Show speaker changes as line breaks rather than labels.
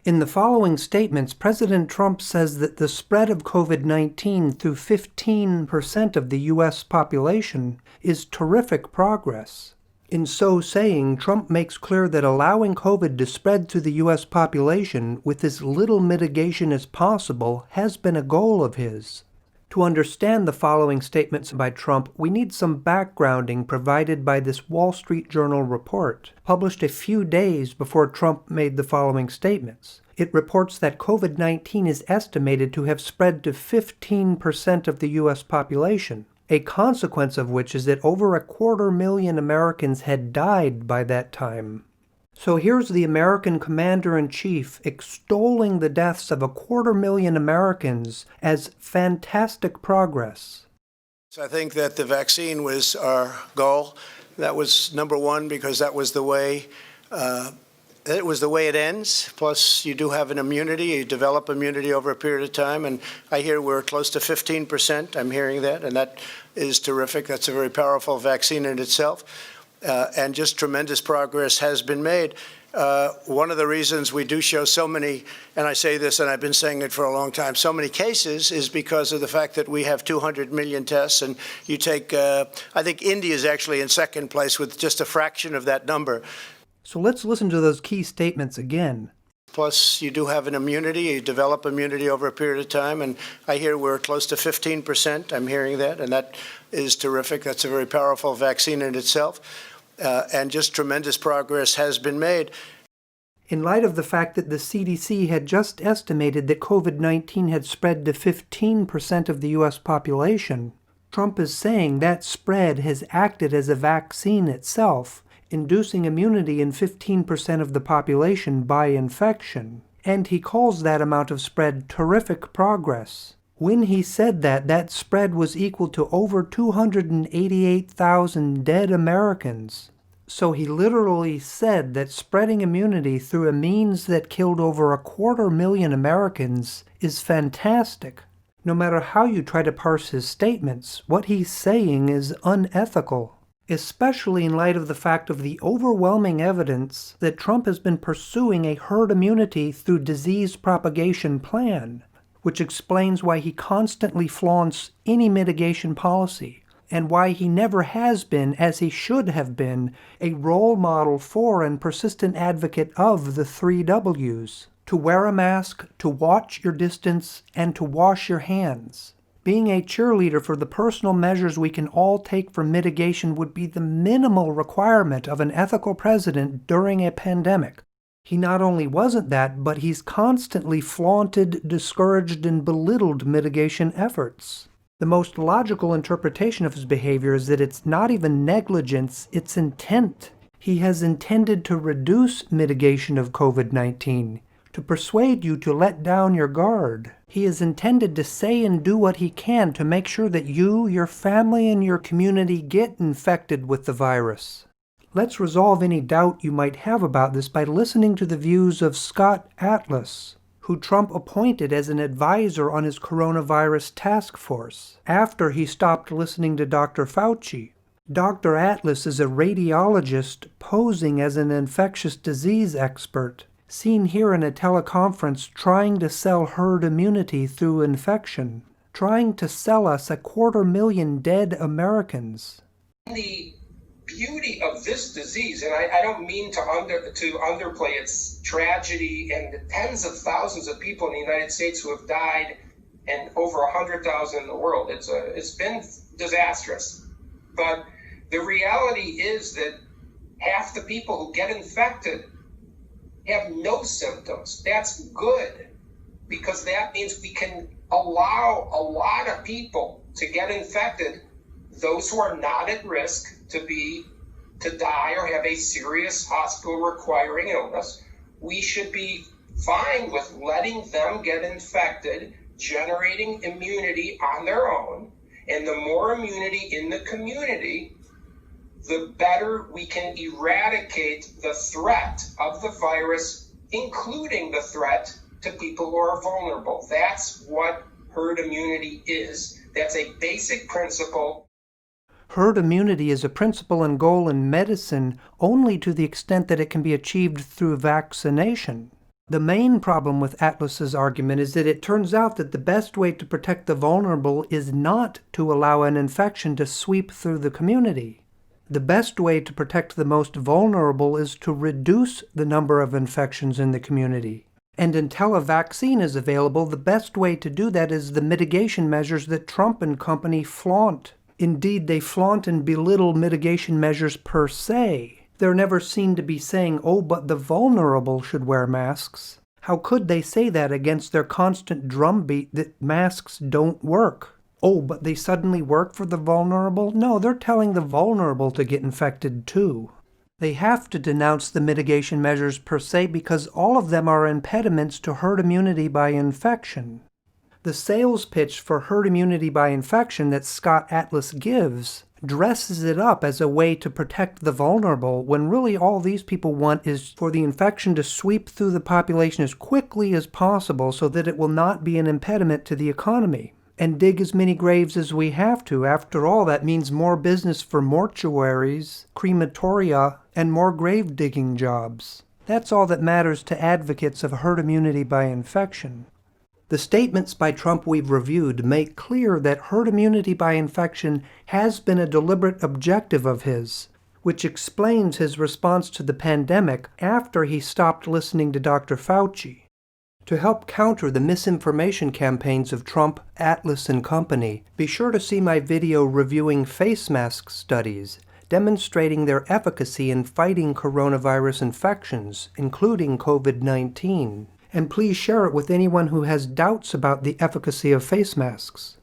In the following statements, President Trump says that the spread of COVID-19 through 15% of the U.S. population is terrific progress. In so saying, Trump makes clear that allowing COVID to spread through the U.S. population with as little mitigation as possible has been a goal of his. To understand the following statements by Trump, we need some backgrounding provided by this Wall Street Journal report, published a few days before Trump made the following statements. It reports that COVID-19 is estimated to have spread to 15% of the U.S. population, a consequence of which is that over 250,000 Americans had died by that time. So here's the American Commander-in-Chief extolling the deaths of 250,000 Americans as fantastic progress.
I think that the vaccine was our goal. That was number one because that was the way it ends. Plus, you do have an immunity. You develop immunity over a period of time. And I hear we're close to 15%. I'm hearing that, and that is terrific. That's a very powerful vaccine in itself. And just tremendous progress has been made. One of the reasons we do show so many, and I say this and I've been saying it for a long time, so many cases is because of the fact that we have 200 million tests. And you take, I think India is actually in second place with just a fraction of that number.
So let's listen to those key statements again.
Plus, you do have an immunity. You develop immunity over a period of time. And I hear we're close to 15%. I'm hearing that, and that is terrific. That's a very powerful vaccine in itself. And just tremendous progress has been made.
In light of the fact that the CDC had just estimated that COVID-19 had spread to 15% of the U.S. population, Trump is saying that spread has acted as a vaccine itself, inducing immunity in 15% of the population by infection. And he calls that amount of spread terrific progress. When he said that, that spread was equal to over 288,000 dead Americans. So he literally said that spreading immunity through a means that killed over 250,000 Americans is fantastic. No matter how you try to parse his statements, what he's saying is unethical, especially in light of the fact of the overwhelming evidence that Trump has been pursuing a herd immunity through disease propagation plan, which explains why he constantly flaunts any mitigation policy, and why he never has been, as he should have been, a role model for and persistent advocate of the 3 W's: to wear a mask, to watch your distance, and to wash your hands. Being a cheerleader for the personal measures we can all take for mitigation would be the minimal requirement of an ethical president during a pandemic. He not only wasn't that, but he's constantly flaunted, discouraged, and belittled mitigation efforts. The most logical interpretation of his behavior is that it's not even negligence, it's intent. He has intended to reduce mitigation of COVID-19, to persuade you to let down your guard. He has intended to say and do what he can to make sure that you, your family, and your community get infected with the virus. Let's resolve any doubt you might have about this by listening to the views of Scott Atlas, who Trump appointed as an advisor on his coronavirus task force, after he stopped listening to Dr. Fauci. Dr. Atlas is a radiologist posing as an infectious disease expert, seen here in a teleconference trying to sell herd immunity through infection, trying to sell us 250,000 dead Americans.
The beauty of this disease, and I don't mean to underplay its tragedy and the tens of thousands of people in the United States who have died, and over 100,000 in the world. It's been disastrous. But the reality is that half the people who get infected have no symptoms. That's good, because that means we can allow a lot of people to get infected, those who are not at risk to die or have a serious hospital requiring illness. We should be fine with letting them get infected, generating immunity on their own. And the more immunity in the community, the better we can eradicate the threat of the virus, including the threat to people who are vulnerable. That's what herd immunity is. That's a basic principle.
Herd immunity is a principle and goal in medicine only to the extent that it can be achieved through vaccination. The main problem with Atlas's argument is that it turns out that the best way to protect the vulnerable is not to allow an infection to sweep through the community. The best way to protect the most vulnerable is to reduce the number of infections in the community. And until a vaccine is available, the best way to do that is the mitigation measures that Trump and company flaunt. Indeed, they flaunt and belittle mitigation measures per se. They're never seen to be saying, oh, but the vulnerable should wear masks. How could they say that against their constant drumbeat that masks don't work? Oh, but they suddenly work for the vulnerable? No, they're telling the vulnerable to get infected too. They have to denounce the mitigation measures per se because all of them are impediments to herd immunity by infection. The sales pitch for herd immunity by infection that Scott Atlas gives dresses it up as a way to protect the vulnerable when really all these people want is for the infection to sweep through the population as quickly as possible so that it will not be an impediment to the economy. And dig as many graves as we have to. After all, that means more business for mortuaries, crematoria, and more grave digging jobs. That's all that matters to advocates of herd immunity by infection. The statements by Trump we've reviewed make clear that herd immunity by infection has been a deliberate objective of his, which explains his response to the pandemic after he stopped listening to Dr. Fauci. To help counter the misinformation campaigns of Trump, Atlas, and company, be sure to see my video reviewing face mask studies, demonstrating their efficacy in fighting coronavirus infections, including COVID-19. And please share it with anyone who has doubts about the efficacy of face masks.